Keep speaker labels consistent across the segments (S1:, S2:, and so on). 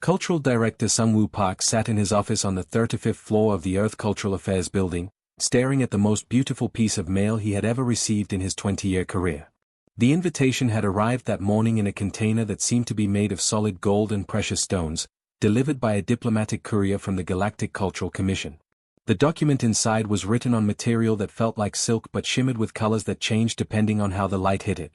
S1: Cultural Director Sung-Woo Park sat in his office on the 35th floor of the Earth Cultural Affairs building, staring at the most beautiful piece of mail he had ever received in his 20-year career. The invitation had arrived that morning in a container that seemed to be made of solid gold and precious stones, delivered by a diplomatic courier from the Galactic Cultural Commission. The document inside was written on material that felt like silk but shimmered with colors that changed depending on how the light hit it.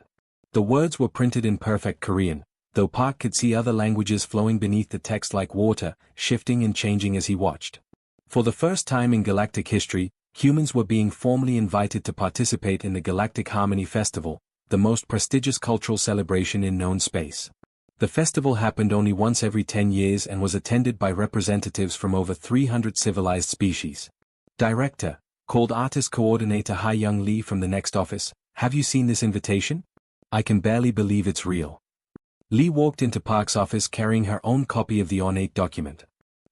S1: The words were printed in perfect Korean, though Park could see other languages flowing beneath the text like water, shifting and changing as he watched. For the first time in galactic history, humans were being formally invited to participate in the Galactic Harmony Festival, the most prestigious cultural celebration in known space. The festival happened only once every 10 years and was attended by representatives from over 300 civilized species. Director, called Artist Coordinator Ha-Young Lee from the next office, "Have you seen this invitation? I can barely believe it's real." Lee walked into Park's office carrying her own copy of the ornate document.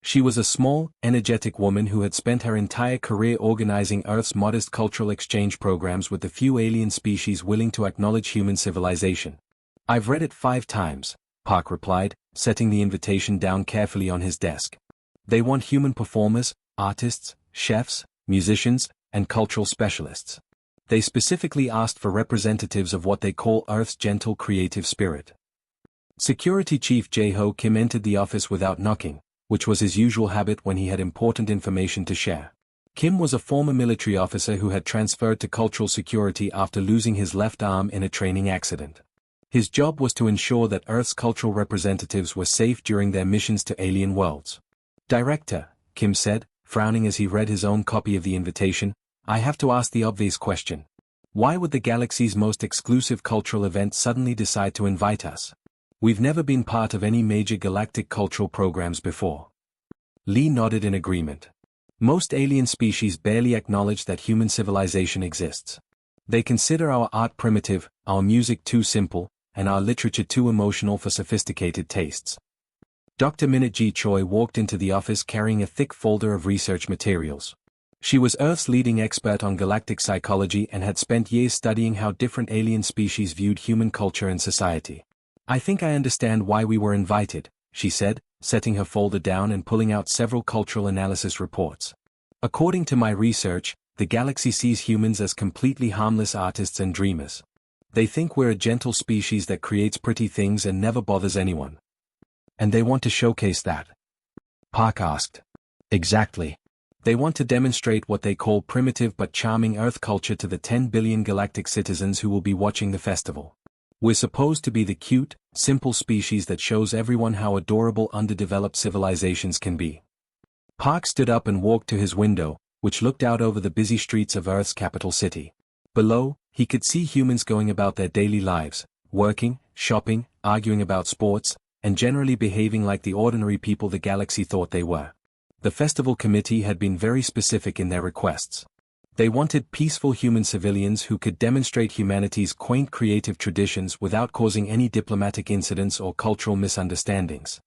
S1: She was a small, energetic woman who had spent her entire career organizing Earth's modest cultural exchange programs with the few alien species willing to acknowledge human civilization. "I've read it 5 times, Park replied, setting the invitation down carefully on his desk. "They want human performers, artists, chefs, musicians, and cultural specialists. They specifically asked for representatives of what they call Earth's gentle creative spirit." Security Chief Jae-ho Kim entered the office without knocking, which was his usual habit when he had important information to share. Kim was a former military officer who had transferred to cultural security after losing his left arm in a training accident. His job was to ensure that Earth's cultural representatives were safe during their missions to alien worlds. "Director," Kim said, frowning as he read his own copy of the invitation, "I have to ask the obvious question. Why would the galaxy's most exclusive cultural event suddenly decide to invite us? We've never been part of any major galactic cultural programs before." Lee nodded in agreement. "Most alien species barely acknowledge that human civilization exists. They consider our art primitive, our music too simple, and our literature too emotional for sophisticated tastes." Dr. Minute G. Choi walked into the office carrying a thick folder of research materials. She was Earth's leading expert on galactic psychology and had spent years studying how different alien species viewed human culture and society. "I think I understand why we were invited," she said, setting her folder down and pulling out several cultural analysis reports. "According to my research, the galaxy sees humans as completely harmless artists and dreamers. They think we're a gentle species that creates pretty things and never bothers anyone. And they want to showcase that?" Park asked. "Exactly. They want to demonstrate what they call primitive but charming Earth culture to the 10 billion galactic citizens who will be watching the festival. We're supposed to be the cute, simple species that shows everyone how adorable underdeveloped civilizations can be." Park stood up and walked to his window, which looked out over the busy streets of Earth's capital city. Below, he could see humans going about their daily lives, working, shopping, arguing about sports, and generally behaving like the ordinary people the galaxy thought they were. The festival committee had been very specific in their requests. They wanted peaceful human civilians who could demonstrate humanity's quaint creative traditions without causing any diplomatic incidents or cultural misunderstandings.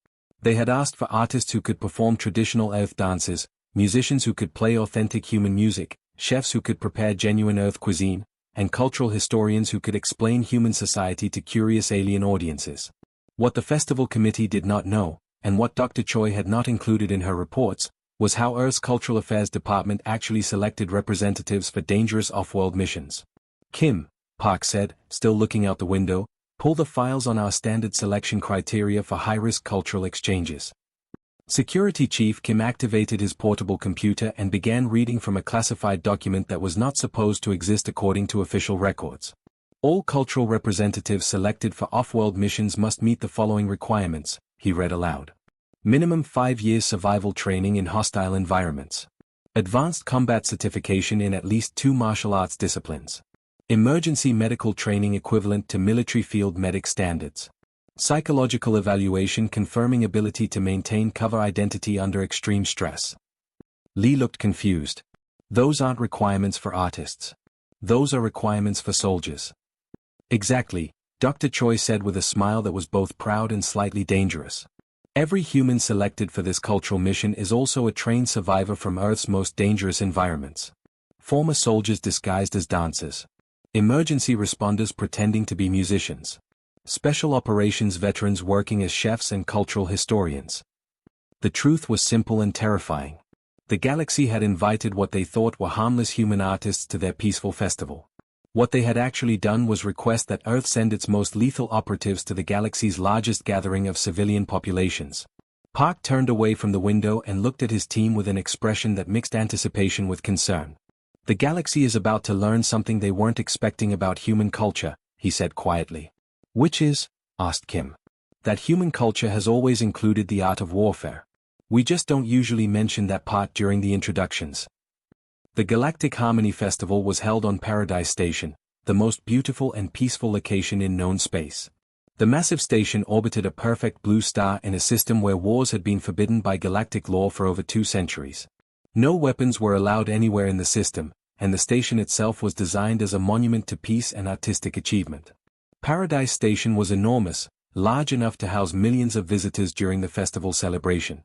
S1: They had asked for artists who could perform traditional Earth dances, musicians who could play authentic human music, chefs who could prepare genuine Earth cuisine, and cultural historians who could explain human society to curious alien audiences. What the festival committee did not know, and what Dr. Choi had not included in her reports, was how Earth's Cultural Affairs Department actually selected representatives for dangerous off-world missions. "Kim," Park said, still looking out the window, "pull the files on our standard selection criteria for high-risk cultural exchanges." Security Chief Kim activated his portable computer and began reading from a classified document that was not supposed to exist according to official records. "All cultural representatives selected for off-world missions must meet the following requirements," he read aloud. "Minimum 5 years survival training in hostile environments. Advanced combat certification in at least 2 martial arts disciplines. Emergency medical training equivalent to military field medic standards. Psychological evaluation confirming ability to maintain cover identity under extreme stress." Lee looked confused. "Those aren't requirements for artists. Those are requirements for soldiers." "Exactly," Dr. Choi said with a smile that was both proud and slightly dangerous. "Every human selected for this cultural mission is also a trained survivor from Earth's most dangerous environments. Former soldiers disguised as dancers. Emergency responders pretending to be musicians. Special operations veterans working as chefs and cultural historians. The truth was simple and terrifying. The galaxy had invited what they thought were harmless human artists to their peaceful festival. What they had actually done was request that Earth send its most lethal operatives to the galaxy's largest gathering of civilian populations. Park turned away from the window and looked at his team with an expression that mixed anticipation with concern. The galaxy is about to learn something they weren't expecting about human culture, he said quietly. Which is? Asked Kim. That human culture has always included the art of warfare. We just don't usually mention that part during the introductions. The Galactic Harmony Festival was held on Paradise Station, the most beautiful and peaceful location in known space. The massive station orbited a perfect blue star in a system where wars had been forbidden by galactic law for over 2 centuries. No weapons were allowed anywhere in the system, and the station itself was designed as a monument to peace and artistic achievement. Paradise Station was enormous, large enough to house millions of visitors during the festival celebration.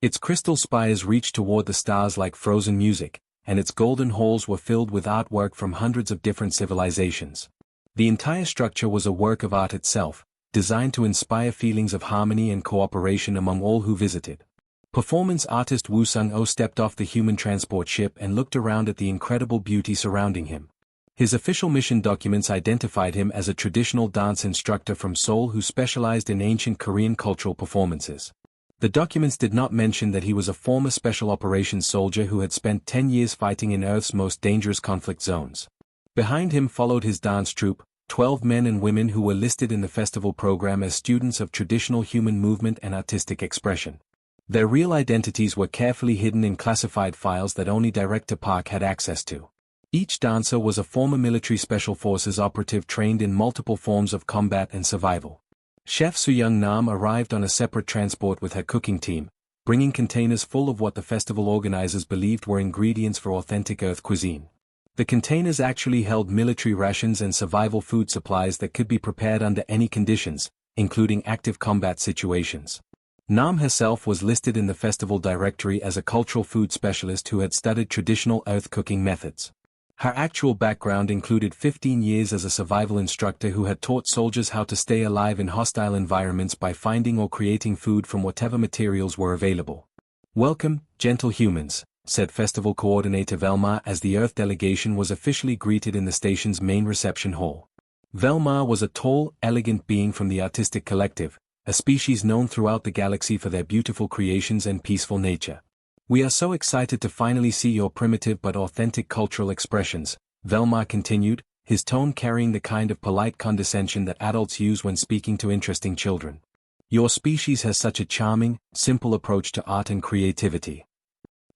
S1: Its crystal spires reached toward the stars like frozen music, and its golden halls were filled with artwork from hundreds of different civilizations. The entire structure was a work of art itself, designed to inspire feelings of harmony and cooperation among all who visited. Performance artist Woo Sung-oh stepped off the human transport ship and looked around at the incredible beauty surrounding him. His official mission documents identified him as a traditional dance instructor from Seoul who specialized in ancient Korean cultural performances. The documents did not mention that he was a former special operations soldier who had spent 10 years fighting in Earth's most dangerous conflict zones. Behind him followed his dance troupe, 12 men and women who were listed in the festival program as students of traditional human movement and artistic expression. Their real identities were carefully hidden in classified files that only Director Park had access to. Each dancer was a former military special forces operative trained in multiple forms of combat and survival. Chef Soo-young Nam arrived on a separate transport with her cooking team, bringing containers full of what the festival organizers believed were ingredients for authentic Earth cuisine. The containers actually held military rations and survival food supplies that could be prepared under any conditions, including active combat situations. Nam herself was listed in the festival directory as a cultural food specialist who had studied traditional Earth cooking methods. Her actual background included 15 years as a survival instructor who had taught soldiers how to stay alive in hostile environments by finding or creating food from whatever materials were available. "Welcome, gentle humans," said festival coordinator Velma as the Earth delegation was officially greeted in the station's main reception hall. Velma was a tall, elegant being from the Artistic Collective, a species known throughout the galaxy for their beautiful creations and peaceful nature. "We are so excited to finally see your primitive but authentic cultural expressions," Velma continued, his tone carrying the kind of polite condescension that adults use when speaking to interesting children. "Your species has such a charming, simple approach to art and creativity."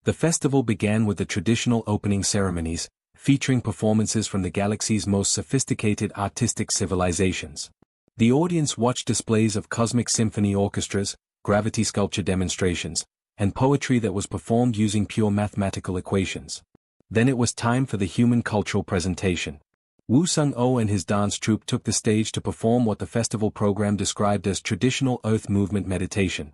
S1: The festival began with the traditional opening ceremonies, featuring performances from the galaxy's most sophisticated artistic civilizations. The audience watched displays of cosmic symphony orchestras, gravity sculpture demonstrations, and poetry that was performed using pure mathematical equations. Then it was time for the human cultural presentation. Woo Sung-oh and his dance troupe took the stage to perform what the festival program described as traditional Earth movement meditation.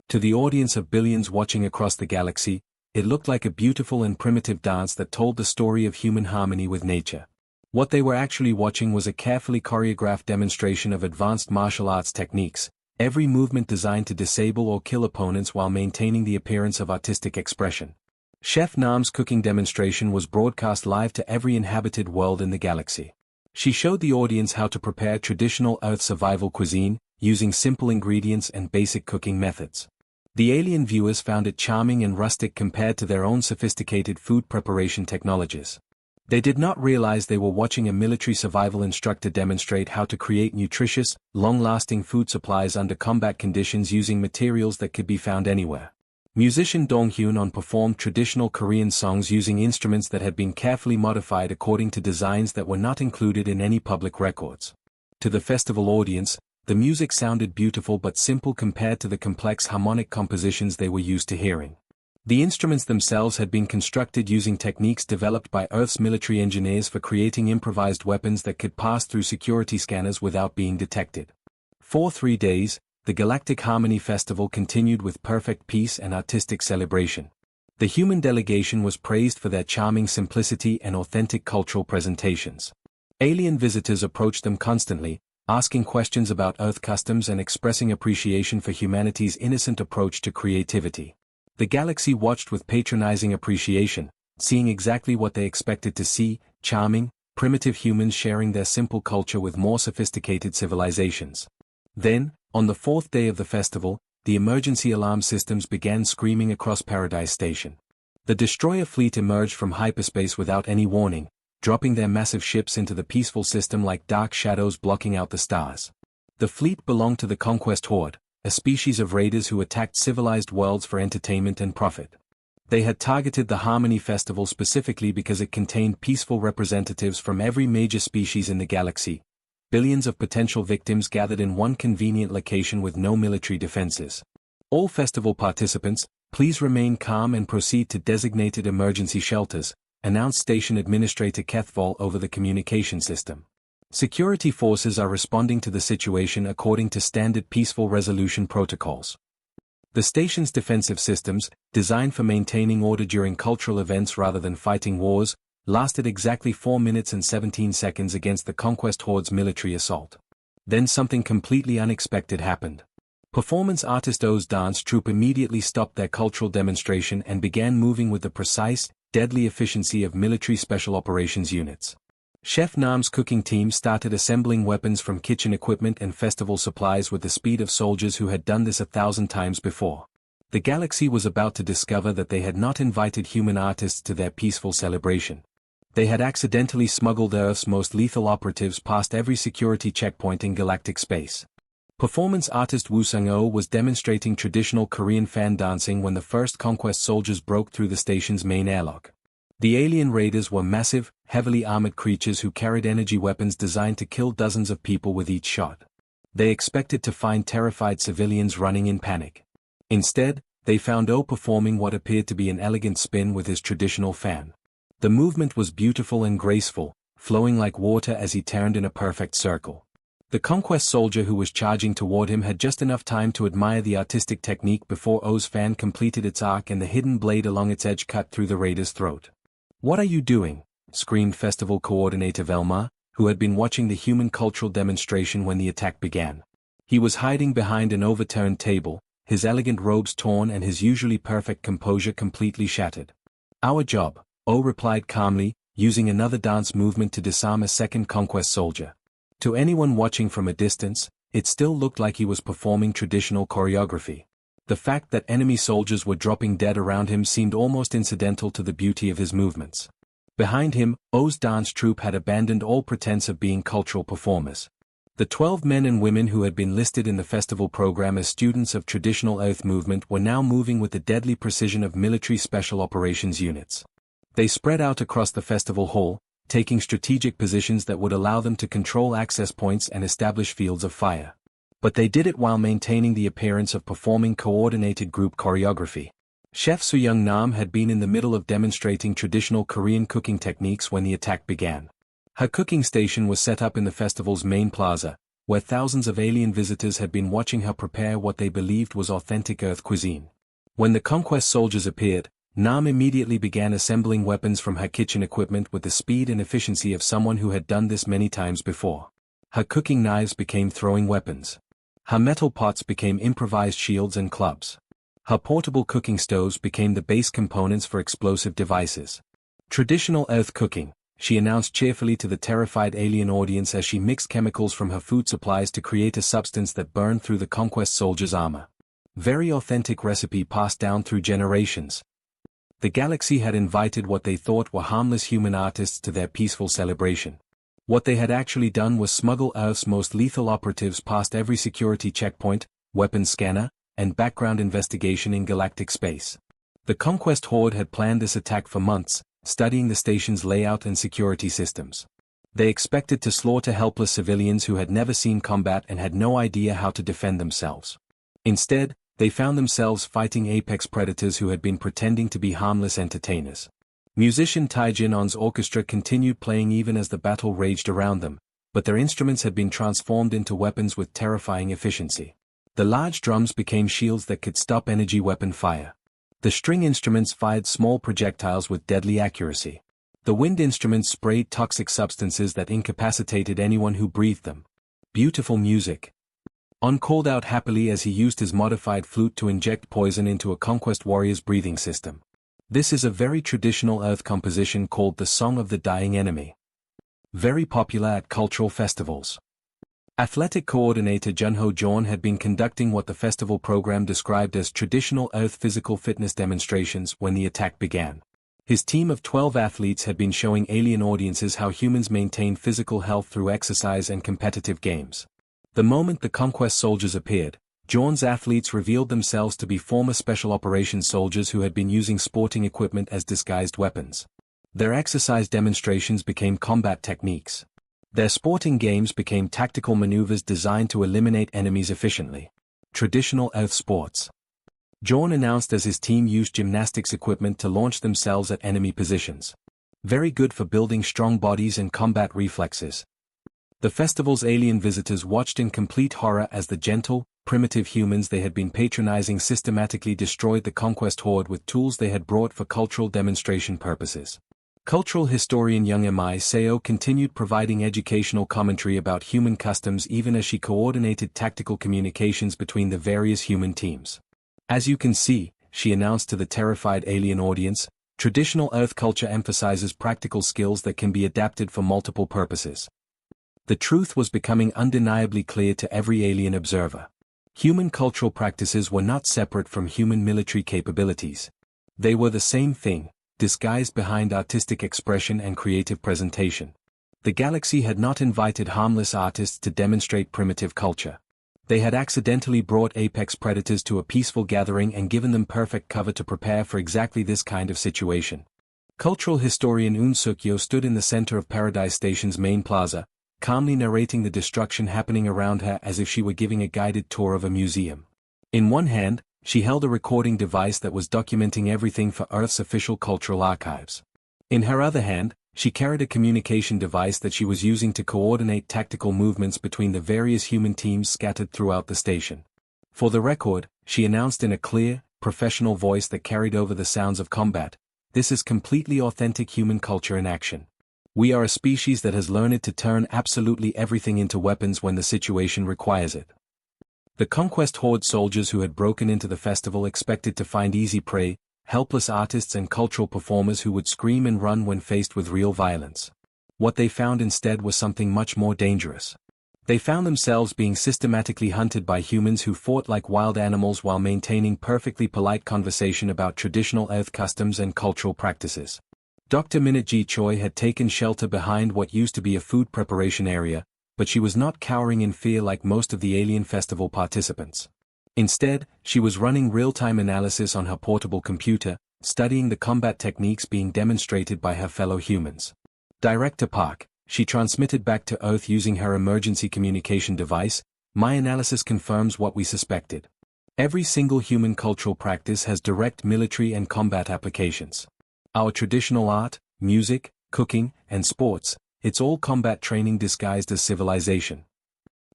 S1: To the audience of billions watching across the galaxy, it looked like a beautiful and primitive dance that told the story of human harmony with nature. What they were actually watching was a carefully choreographed demonstration of advanced martial arts techniques, every movement designed to disable or kill opponents while maintaining the appearance of artistic expression. Chef Nam's cooking demonstration was broadcast live to every inhabited world in the galaxy. She showed the audience how to prepare traditional Earth survival cuisine, using simple ingredients and basic cooking methods. The alien viewers found it charming and rustic compared to their own sophisticated food preparation technologies. They did not realize they were watching a military survival instructor demonstrate how to create nutritious, long-lasting food supplies under combat conditions using materials that could be found anywhere. Musician Dong Hyun-on performed traditional Korean songs using instruments that had been carefully modified according to designs that were not included in any public records. To the festival audience, the music sounded beautiful but simple compared to the complex harmonic compositions they were used to hearing. The instruments themselves had been constructed using techniques developed by Earth's military engineers for creating improvised weapons that could pass through security scanners without being detected. For 3 days, the Galactic Harmony Festival continued with perfect peace and artistic celebration. The human delegation was praised for their charming simplicity and authentic cultural presentations. Alien visitors approached them constantly, asking questions about Earth customs and expressing appreciation for humanity's innocent approach to creativity. The galaxy watched with patronizing appreciation, seeing exactly what they expected to see: charming, primitive humans sharing their simple culture with more sophisticated civilizations. Then, on the fourth day of the festival, the emergency alarm systems began screaming across Paradise Station. The destroyer fleet emerged from hyperspace without any warning, dropping their massive ships into the peaceful system like dark shadows blocking out the stars. The fleet belonged to the Conquest Horde, a species of raiders who attacked civilized worlds for entertainment and profit. They had targeted the Harmony Festival specifically because it contained peaceful representatives from every major species in the galaxy. Billions of potential victims gathered in one convenient location with no military defenses. All festival participants, please remain calm and proceed to designated emergency shelters, announced Station Administrator Kethval over the communication system. Security forces are responding to the situation according to standard peaceful resolution protocols. The station's defensive systems, designed for maintaining order during cultural events rather than fighting wars, lasted exactly 4 minutes and 17 seconds against the Conquest Horde's military assault. Then something completely unexpected happened. Performance artist O's dance troupe immediately stopped their cultural demonstration and began moving with the precise, deadly efficiency of military special operations units. Chef Nam's cooking team started assembling weapons from kitchen equipment and festival supplies with the speed of soldiers who had done this 1,000 times before. The galaxy was about to discover that they had not invited human artists to their peaceful celebration. They had accidentally smuggled Earth's most lethal operatives past every security checkpoint in galactic space. Performance artist Woo Sung-oh was demonstrating traditional Korean fan dancing when the first Conquest soldiers broke through the station's main airlock. The alien raiders were massive, heavily armored creatures who carried energy weapons designed to kill dozens of people with each shot. They expected to find terrified civilians running in panic. Instead, they found Oh performing what appeared to be an elegant spin with his traditional fan. The movement was beautiful and graceful, flowing like water as he turned in a perfect circle. The Conquest soldier who was charging toward him had just enough time to admire the artistic technique before Oh's fan completed its arc and the hidden blade along its edge cut through the raider's throat. "What are you doing?" screamed festival coordinator Velma, who had been watching the human cultural demonstration when the attack began. He was hiding behind an overturned table, his elegant robes torn and his usually perfect composure completely shattered. "Our job," Oh replied calmly, using another dance movement to disarm a second Conquest soldier. To anyone watching from a distance, it still looked like he was performing traditional choreography. The fact that enemy soldiers were dropping dead around him seemed almost incidental to the beauty of his movements. Behind him, Oh's dance troupe had abandoned all pretense of being cultural performers. The 12 men and women who had been listed in the festival program as students of traditional Earth movement were now moving with the deadly precision of military special operations units. They spread out across the festival hall, taking strategic positions that would allow them to control access points and establish fields of fire. But they did it while maintaining the appearance of performing coordinated group choreography. Chef Soo-young Nam had been in the middle of demonstrating traditional Korean cooking techniques when the attack began. Her cooking station was set up in the festival's main plaza, where thousands of alien visitors had been watching her prepare what they believed was authentic Earth cuisine. When the Conquest soldiers appeared, Nam immediately began assembling weapons from her kitchen equipment with the speed and efficiency of someone who had done this many times before. Her cooking knives became throwing weapons. Her metal pots became improvised shields and clubs. Her portable cooking stoves became the base components for explosive devices. "Traditional Earth cooking," she announced cheerfully to the terrified alien audience as she mixed chemicals from her food supplies to create a substance that burned through the Conquest soldiers' armor. Very authentic recipe passed down through generations. The galaxy had invited what they thought were harmless human artists to their peaceful celebration. What they had actually done was smuggle Earth's most lethal operatives past every security checkpoint, weapons scanner, and background investigation in galactic space. The Conquest Horde had planned this attack for months, studying the station's layout and security systems. They expected to slaughter helpless civilians who had never seen combat and had no idea how to defend themselves. Instead, they found themselves fighting apex predators who had been pretending to be harmless entertainers. Musician Tai Jin-on's orchestra continued playing even as the battle raged around them, but their instruments had been transformed into weapons with terrifying efficiency. The large drums became shields that could stop energy weapon fire. The string instruments fired small projectiles with deadly accuracy. The wind instruments sprayed toxic substances that incapacitated anyone who breathed them. Beautiful music. On called out happily as he used his modified flute to inject poison into a conquest warrior's breathing system. This is a very traditional Earth composition called the Song of the Dying Enemy. Very popular at cultural festivals. Athletic coordinator Junho Jorn had been conducting what the festival program described as traditional Earth physical fitness demonstrations when the attack began. His team of 12 athletes had been showing alien audiences how humans maintain physical health through exercise and competitive games. The moment the conquest soldiers appeared, Jorn's athletes revealed themselves to be former special operations soldiers who had been using sporting equipment as disguised weapons. Their exercise demonstrations became combat techniques. Their sporting games became tactical maneuvers designed to eliminate enemies efficiently. Traditional Earth sports. Jorn announced as his team used gymnastics equipment to launch themselves at enemy positions. Very good for building strong bodies and combat reflexes. The festival's alien visitors watched in complete horror as the gentle, primitive humans they had been patronizing systematically destroyed the conquest horde with tools they had brought for cultural demonstration purposes. Cultural historian Young Mi Seo continued providing educational commentary about human customs even as she coordinated tactical communications between the various human teams. As you can see, she announced to the terrified alien audience, traditional Earth culture emphasizes practical skills that can be adapted for multiple purposes. The truth was becoming undeniably clear to every alien observer. Human cultural practices were not separate from human military capabilities. They were the same thing, disguised behind artistic expression and creative presentation. The galaxy had not invited harmless artists to demonstrate primitive culture. They had accidentally brought apex predators to a peaceful gathering and given them perfect cover to prepare for exactly this kind of situation. Cultural historian Eun Suk-yo stood in the center of Paradise Station's main plaza, calmly narrating the destruction happening around her as if she were giving a guided tour of a museum. In one hand, she held a recording device that was documenting everything for Earth's official cultural archives. In her other hand, she carried a communication device that she was using to coordinate tactical movements between the various human teams scattered throughout the station. For the record, she announced in a clear, professional voice that carried over the sounds of combat, "This is completely authentic human culture in action. We are a species that has learned to turn absolutely everything into weapons when the situation requires it." The conquest horde soldiers who had broken into the festival expected to find easy prey, helpless artists and cultural performers who would scream and run when faced with real violence. What they found instead was something much more dangerous. They found themselves being systematically hunted by humans who fought like wild animals while maintaining perfectly polite conversation about traditional Earth customs and cultural practices. Dr. Minute Ji Choi had taken shelter behind what used to be a food preparation area, but she was not cowering in fear like most of the alien festival participants. Instead, she was running real-time analysis on her portable computer, studying the combat techniques being demonstrated by her fellow humans. Direct to Park, she transmitted back to Earth using her emergency communication device. "My analysis confirms what we suspected. Every single human cultural practice has direct military and combat applications. Our traditional art, music, cooking, and sports, it's all combat training disguised as civilization."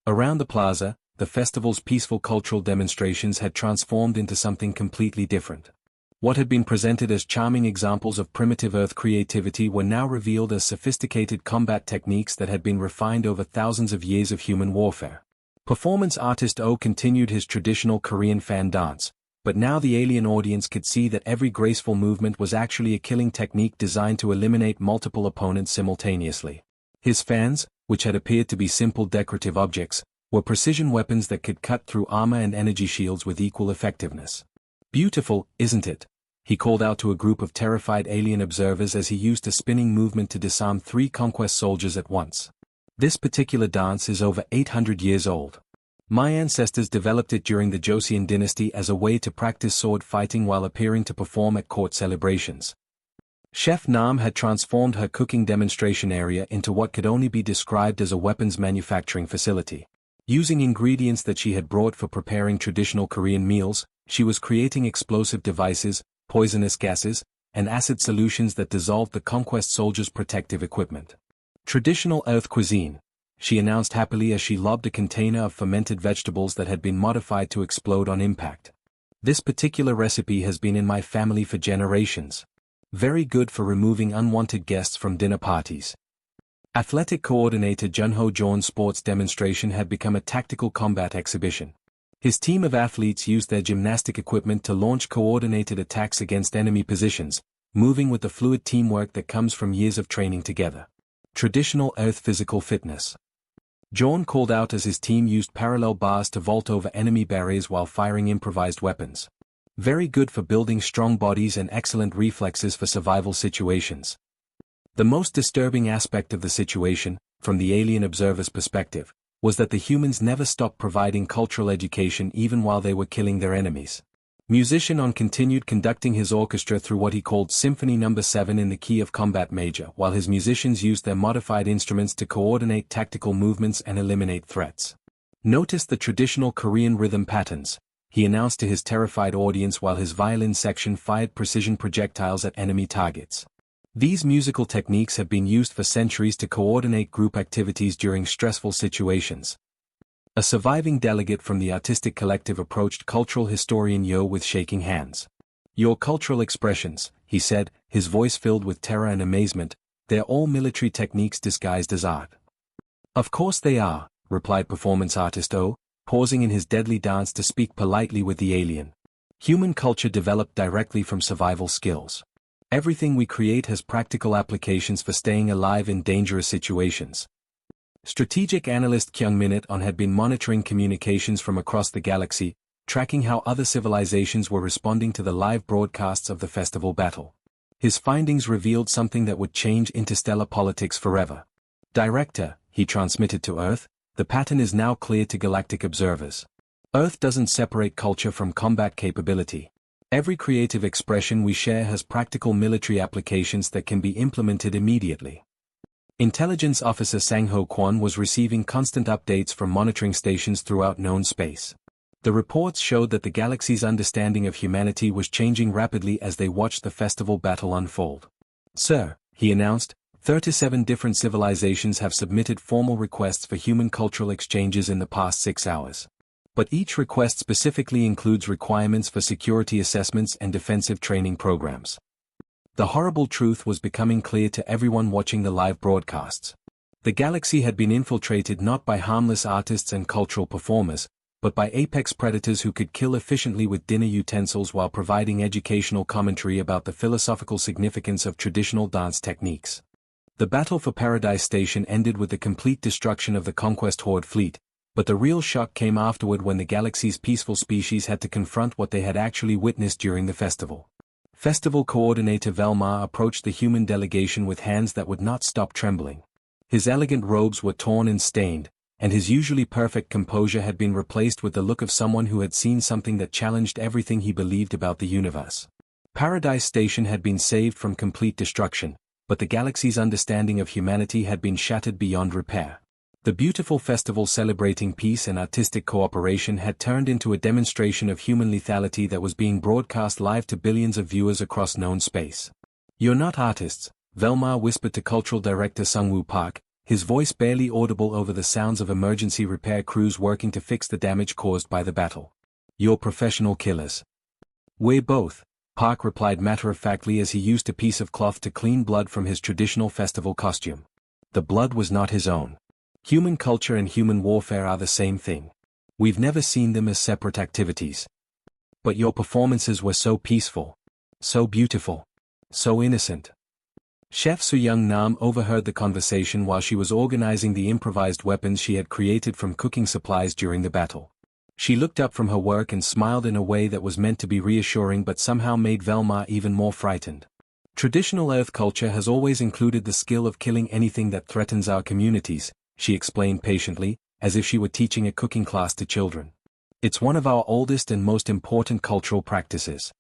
S1: Around the plaza, the festival's peaceful cultural demonstrations had transformed into something completely different. What had been presented as charming examples of primitive Earth creativity were now revealed as sophisticated combat techniques that had been refined over thousands of years of human warfare. Performance artist Oh continued his traditional Korean fan dance, but now the alien audience could see that every graceful movement was actually a killing technique designed to eliminate multiple opponents simultaneously. His fans, which had appeared to be simple decorative objects, were precision weapons that could cut through armor and energy shields with equal effectiveness. "Beautiful, isn't it?" he called out to a group of terrified alien observers as he used a spinning movement to disarm 3 conquest soldiers at once. "This particular dance is over 800 years old. My ancestors developed it during the Joseon dynasty as a way to practice sword fighting while appearing to perform at court celebrations." Chef Nam had transformed her cooking demonstration area into what could only be described as a weapons manufacturing facility. Using ingredients that she had brought for preparing traditional Korean meals, she was creating explosive devices, poisonous gases, and acid solutions that dissolved the conquest soldiers' protective equipment. "Traditional Earth cuisine," she announced happily as she lobbed a container of fermented vegetables that had been modified to explode on impact. "This particular recipe has been in my family for generations. Very good for removing unwanted guests from dinner parties." Athletic coordinator Junho Jorn's sports demonstration had become a tactical combat exhibition. His team of athletes used their gymnastic equipment to launch coordinated attacks against enemy positions, moving with the fluid teamwork that comes from years of training together. Traditional Earth physical fitness. Jorn called out as his team used parallel bars to vault over enemy barriers while firing improvised weapons. Very good for building strong bodies and excellent reflexes for survival situations. The most disturbing aspect of the situation, from the alien observer's perspective, was that the humans never stopped providing cultural education even while they were killing their enemies. Musician On continued conducting his orchestra through what he called Symphony No. 7 in the key of combat major, while his musicians used their modified instruments to coordinate tactical movements and eliminate threats. Notice the traditional Korean rhythm patterns, he announced to his terrified audience while his violin section fired precision projectiles at enemy targets. These musical techniques have been used for centuries to coordinate group activities during stressful situations. A surviving delegate from the artistic collective approached cultural historian Yo with shaking hands. "Your cultural expressions," he said, his voice filled with terror and amazement, "they're all military techniques disguised as art." "Of course they are," replied performance artist O, pausing in his deadly dance to speak politely with the alien. "Human culture developed directly from survival skills. Everything we create has practical applications for staying alive in dangerous situations." Strategic analyst Kyung Minute On had been monitoring communications from across the galaxy, tracking how other civilizations were responding to the live broadcasts of the festival battle. His findings revealed something that would change interstellar politics forever. "Director," he transmitted to Earth, "the pattern is now clear to galactic observers. Earth doesn't separate culture from combat capability. Every creative expression we share has practical military applications that can be implemented immediately." Intelligence Officer Sang-ho Kwon was receiving constant updates from monitoring stations throughout known space. The reports showed that the galaxy's understanding of humanity was changing rapidly as they watched the festival battle unfold. "Sir," he announced, 37 different civilizations have submitted formal requests for human cultural exchanges in the past 6 hours. But each request specifically includes requirements for security assessments and defensive training programs. The horrible truth was becoming clear to everyone watching the live broadcasts. The galaxy had been infiltrated not by harmless artists and cultural performers, but by apex predators who could kill efficiently with dinner utensils while providing educational commentary about the philosophical significance of traditional dance techniques. The battle for Paradise Station ended with the complete destruction of the Conquest Horde fleet, but the real shock came afterward when the galaxy's peaceful species had to confront what they had actually witnessed during the festival. Festival coordinator Velmar approached the human delegation with hands that would not stop trembling. His elegant robes were torn and stained, and his usually perfect composure had been replaced with the look of someone who had seen something that challenged everything he believed about the universe. Paradise Station had been saved from complete destruction, but the galaxy's understanding of humanity had been shattered beyond repair. The beautiful festival celebrating peace and artistic cooperation had turned into a demonstration of human lethality that was being broadcast live to billions of viewers across known space. "You're not artists," Velmar whispered to Cultural Director Sungwoo Park, his voice barely audible over the sounds of emergency repair crews working to fix the damage caused by the battle. "You're professional killers." "We're both," Park replied matter-of-factly as he used a piece of cloth to clean blood from his traditional festival costume. The blood was not his own. Human culture and human warfare are the same thing. We've never seen them as separate activities. But your performances were so peaceful. So beautiful. So innocent. Chef Soo-young Nam overheard the conversation while she was organizing the improvised weapons she had created from cooking supplies during the battle. She looked up from her work and smiled in a way that was meant to be reassuring but somehow made Velma even more frightened. Traditional Earth culture has always included the skill of killing anything that threatens our communities, she explained patiently, as if she were teaching a cooking class to children. It's one of our oldest and most important cultural practices.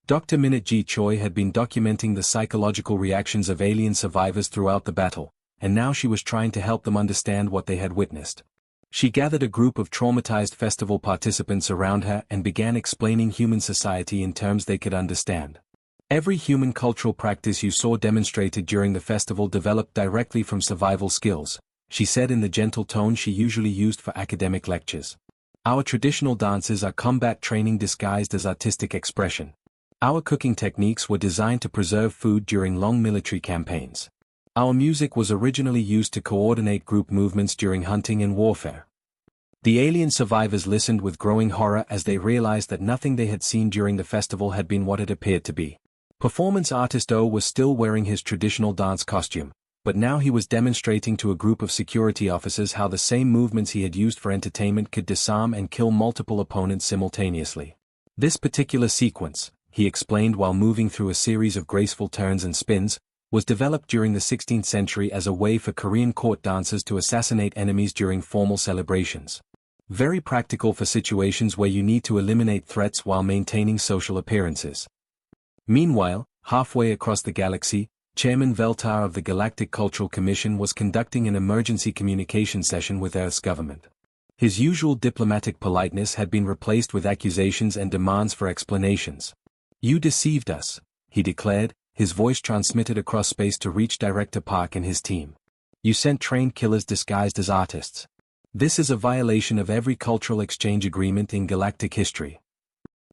S1: Dr. Minute Ji Choi had been documenting the psychological reactions of alien survivors throughout the battle, and now she was trying to help them understand what they had witnessed. She gathered a group of traumatized festival participants around her and began explaining human society in terms they could understand. Every human cultural practice you saw demonstrated during the festival developed directly from survival skills, she said in the gentle tone she usually used for academic lectures. Our traditional dances are combat training disguised as artistic expression. Our cooking techniques were designed to preserve food during long military campaigns. Our music was originally used to coordinate group movements during hunting and warfare. The alien survivors listened with growing horror as they realized that nothing they had seen during the festival had been what it appeared to be. Performance artist O was still wearing his traditional dance costume, but now he was demonstrating to a group of security officers how the same movements he had used for entertainment could disarm and kill multiple opponents simultaneously. This particular sequence, he explained while moving through a series of graceful turns and spins, was developed during the 16th century as a way for Korean court dancers to assassinate enemies during formal celebrations. Very practical for situations where you need to eliminate threats while maintaining social appearances. Meanwhile, halfway across the galaxy, Chairman Veltar of the Galactic Cultural Commission was conducting an emergency communication session with Earth's government. His usual diplomatic politeness had been replaced with accusations and demands for explanations. "You deceived us," he declared, his voice transmitted across space to reach Director Park and his team. "You sent trained killers disguised as artists. This is a violation of every cultural exchange agreement in galactic history."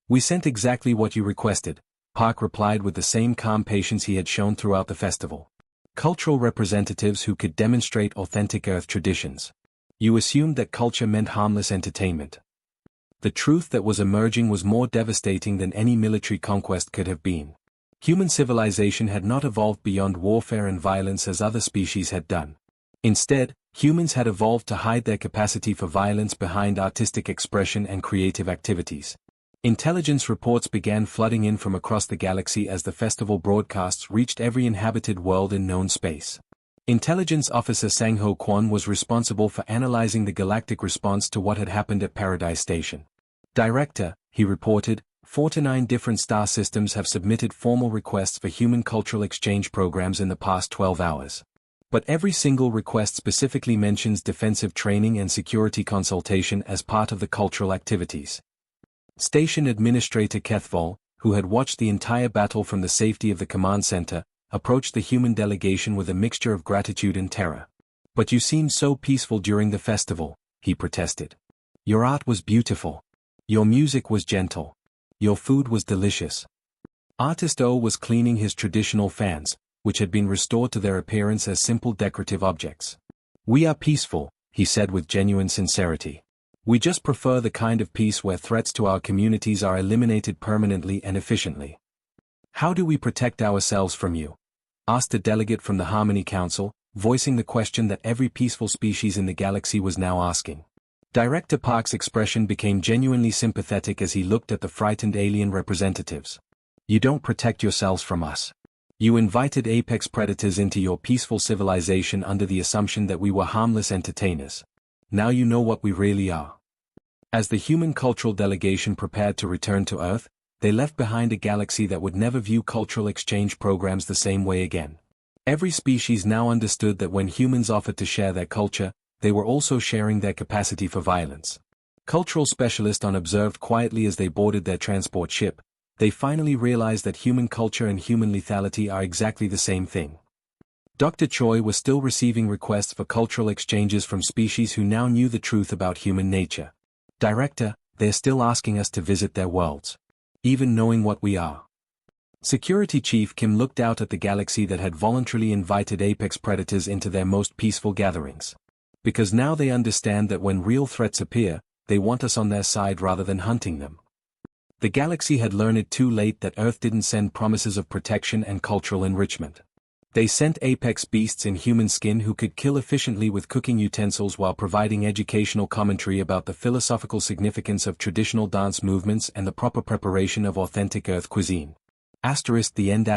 S1: "We sent exactly what you requested," Park replied with the same calm patience he had shown throughout the festival. "Cultural representatives who could demonstrate authentic Earth traditions. You assumed that culture meant harmless entertainment. The truth that was emerging was more devastating than any military conquest could have been. Human civilization had not evolved beyond warfare and violence as other species had done. Instead, humans had evolved to hide their capacity for violence behind artistic expression and creative activities." Intelligence reports began flooding in from across the galaxy as the festival broadcasts reached every inhabited world in known space. Intelligence Officer Sang-Ho Kwon was responsible for analyzing the galactic response to what had happened at Paradise Station. "Director," he reported, 49 different star systems have submitted formal requests for human cultural exchange programs in the past 12 hours. But every single request specifically mentions defensive training and security consultation as part of the cultural activities." Station Administrator Kethvol, who had watched the entire battle from the safety of the command center, approached the human delegation with a mixture of gratitude and terror. "But you seemed so peaceful during the festival," he protested. "Your art was beautiful. Your music was gentle. Your food was delicious." Artist O was cleaning his traditional fans, which had been restored to their appearance as simple decorative objects. "We are peaceful," he said with genuine sincerity. "We just prefer the kind of peace where threats to our communities are eliminated permanently and efficiently." "How do we protect ourselves from you?" asked a delegate from the Harmony Council, voicing the question that every peaceful species in the galaxy was now asking. Director Park's expression became genuinely sympathetic as he looked at the frightened alien representatives. "You don't protect yourselves from us. You invited apex predators into your peaceful civilization under the assumption that we were harmless entertainers. Now you know what we really are." As the human cultural delegation prepared to return to Earth, they left behind a galaxy that would never view cultural exchange programs the same way again. Every species now understood that when humans offered to share their culture, they were also sharing their capacity for violence. Cultural specialists observed quietly as they boarded their transport ship. They finally realized that human culture and human lethality are exactly the same thing. Dr. Choi was still receiving requests for cultural exchanges from species who now knew the truth about human nature. "Director, they're still asking us to visit their worlds. Even knowing what we are." Security Chief Kim looked out at the galaxy that had voluntarily invited apex predators into their most peaceful gatherings. "Because now they understand that when real threats appear, they want us on their side rather than hunting them." The galaxy had learned it too late that Earth didn't send promises of protection and cultural enrichment. They sent apex beasts in human skin who could kill efficiently with cooking utensils while providing educational commentary about the philosophical significance of traditional dance movements and the proper preparation of authentic Earth cuisine. *The end*.